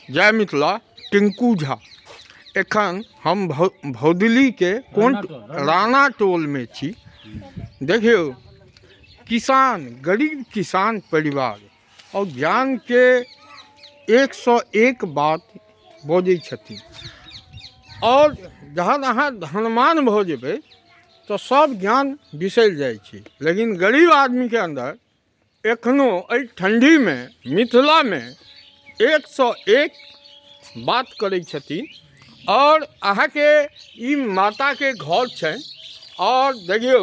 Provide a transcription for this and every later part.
जय मिथिला। टिंकू झा। एखन हम भौदली के कोन राणा टोल में छी। देखियो, किसान, गरीब किसान परिवार और ज्ञान के 101 बात बजै छथिन। और जहन अहाँ धनवान भऽ जेबै तो सब ज्ञान बिसरि जाइ छै, लेकिन गरीब आदमी के अंदर एखनो एहि ठंडी में मिथिला में 101 बात करै छथिन। और अहाँ के ई माता के घर छनि। और देखियो,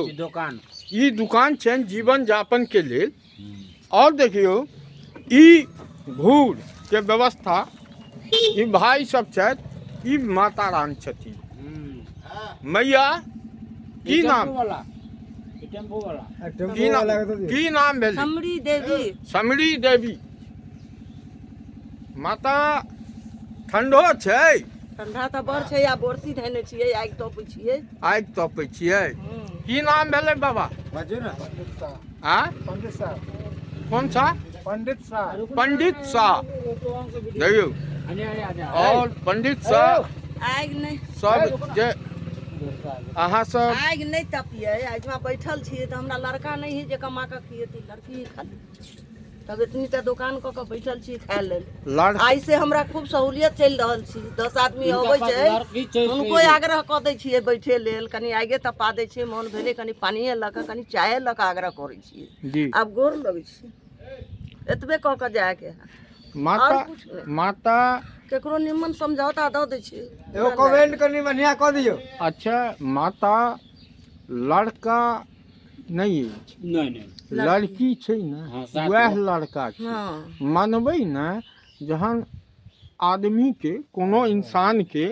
ई दुकान छनि जीवन यापन के लेल। और देखियो, ई घूर के व्यवस्था ई भाई सब छथि, ई माता रानी छथिन। मैया की नाम? की नाम भेल? समरी देवी। समरी देवी। माता ठंडो छै? ठंडा तऽ बड़ छै, या बोरसी धैने छियै, आगि तपै छियै। आगि तपै छियै। की नाम भेलै बाबा? पंडित साहब। कौन सा? पंडित साहब। पंडित साहब। देखियो, और पंडित साहब आगि नहीं सब जे अहाँ सब आगि नहीं तपियै, आगि बैठल छियै तऽ हमरा लड़का नहीं है जे कमा कऽ खिएतै, लड़की ही खाली। तब इतनी तऽ दुकान कऽ कऽ बैठल छी खाए लेल। आई से हमरा खूब सहूलियत चलि रहल छी। 10 आदमी अबै छै, हुनको आग्रह कऽ दै छियै बैठे लेल, कनि आगे तपा दै छियै, मोन भेलै कनि पानिये लऽ कऽ, कनि चाय लऽ कऽ आग्रह करै छियै। आब गोर लगै छी, एतबे कऽ कऽ जायके। माता केकरो निमन समझौता दऽ दै छियै। एगो कमेंट कनी बढ़िया कऽ दियौ। अच्छा, माता लड़का नहीं अछि, नहीं लड़की छै ने, वह लड़का छै। मानबै ने, जहन आदमी के, कोनो इंसान के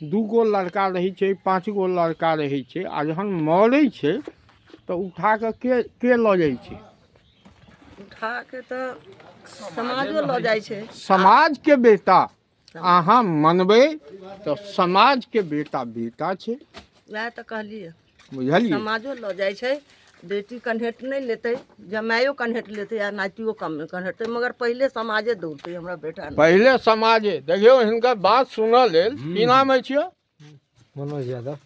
2 गो लड़का रही छै, 5 गो लड़का रही छै, आ जहन मरै छै तो उठा के लऽ जाइ छै? उठा के तऽ समाजो लऽ जाइ छै। समाज के बेटा अहाँ मनबै तो समाज के बेटा बेटा छै। वएह तऽ कहलियै, बुझलियै? समाजो लऽ जाइ छै। बेटी कन्हेट नहीं लेते, जमाइयो कन्हेट लेते या नातियो कन्हेटते, मगर पहले समाजे दौड़ते हमरा बेटा। पहले समाजे। देखियो, हिनकर बात सुनऽ लेल की नाम है छियो? मनोज यादव।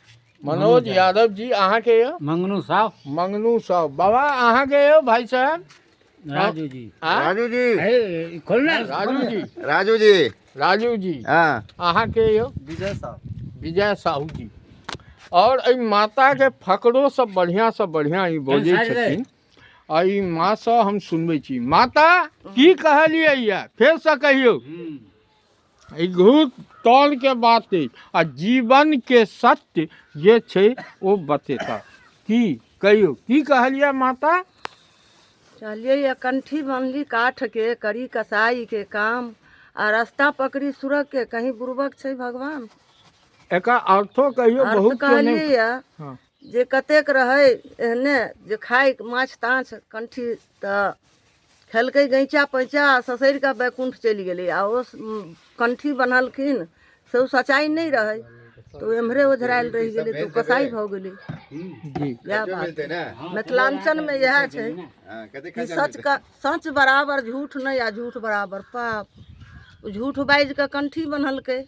मनोज यादव जी। अहाँ के यो? मंगनू साहब। मंगनू साहब। बाबा अहाँ के यो भाई साहब? राजू जी। राजू जी। खोलना। राजू जी। राजू जी। राजू जी। हाँ। अहाँ के यो? विजय साहब। विजय साहू जी। और ई माता के फकरो सब बढ़िया से बढ़िया ई बजै छथिन। आ ई माँ से हम सुनबै छी। माता की कहलियै ये? फेर से कहियो। ई घूर तौल के बात है, आ जीवन के सत्य जे छै वो बतेता। की कहियो, की कहलियै माता? चलिए, ये कंठी बनली काठ के, करी कसाई के काम, आ रास्ता पकड़ी सुरग के, कहीं बुर्बक छै भगवान। एका अर्थो कहियो। बहुत कहलिए हाँ। जे कतेक रहे एहने जे खाय माछ ताछ कंठी तऽ खेलकै गैंचा पैंचा, ससैर के बैकुंठ चलि गेलै। आ ओ कंठी बनलखिन से ओ सच्चाई नहीं रहे, तो एम्हरे ओझरायल रहि गेलै, तो कसाई भऽ गेलै। यह बात मिथिलांचल में यह छै कि सच बराबर झूठ नहीं, आ झूठ बराबर पाप। झूठ बाजि के कंठी बनलकै,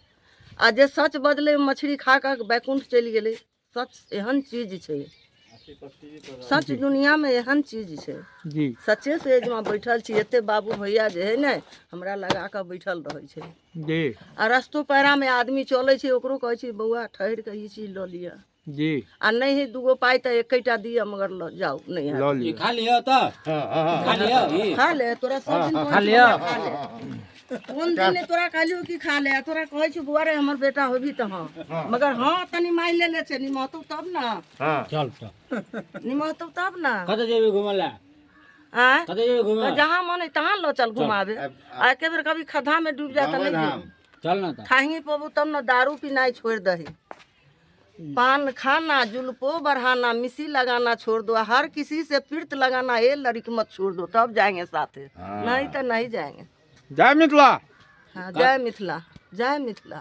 आ जे सच बजले मछली खा कर बैकुंठ चलि गेलै। सच एहन चीज छै, सच दुनिया में एहन चीज छै। सच्चे से जमा बैठल छी, एते बाबू भैया जे है ने हमरा लगा के बैठल रहे छै। आ रस्तो पैरा में आदमी चले छै, ओकरो कहे छै बउआ ठहर के ई चीज ल लिया जी। आ नहीं है 2 गो पाई तो एकेटा दिया, मगर लो जाओ नहीं है खा लियो तो खा ले तोरा सब दिन खा लियो। कौन दिन तोरा कहलियो कि खा ले, तोरा कहे छी बुआ रे हमर बेटा होबी त हां, मगर हां तनी माई ले ले छै, निमहतो तब ना। हां चल त निमहतो तब ना। कत जेबे घुमला? आ कत जेबे घुमा? जहां मन है तहां लो चल घुमावे। आ के बेर कभी खड्डा में डूब जा त नहीं चल ना, खाही पबू तब ना। दारू पीना छोड़ दही, पान खाना, जुल्फो बढ़ाना, मिसी लगाना छोड़ दो, हर किसी से प्रीत लगाना, ये लड़की मत छोड़ दो, तब जाएंगे साथे। नहीं तो नहीं जाएंगे। जय मिथिला। हाँ, जय मिथिला, जय मिथिला।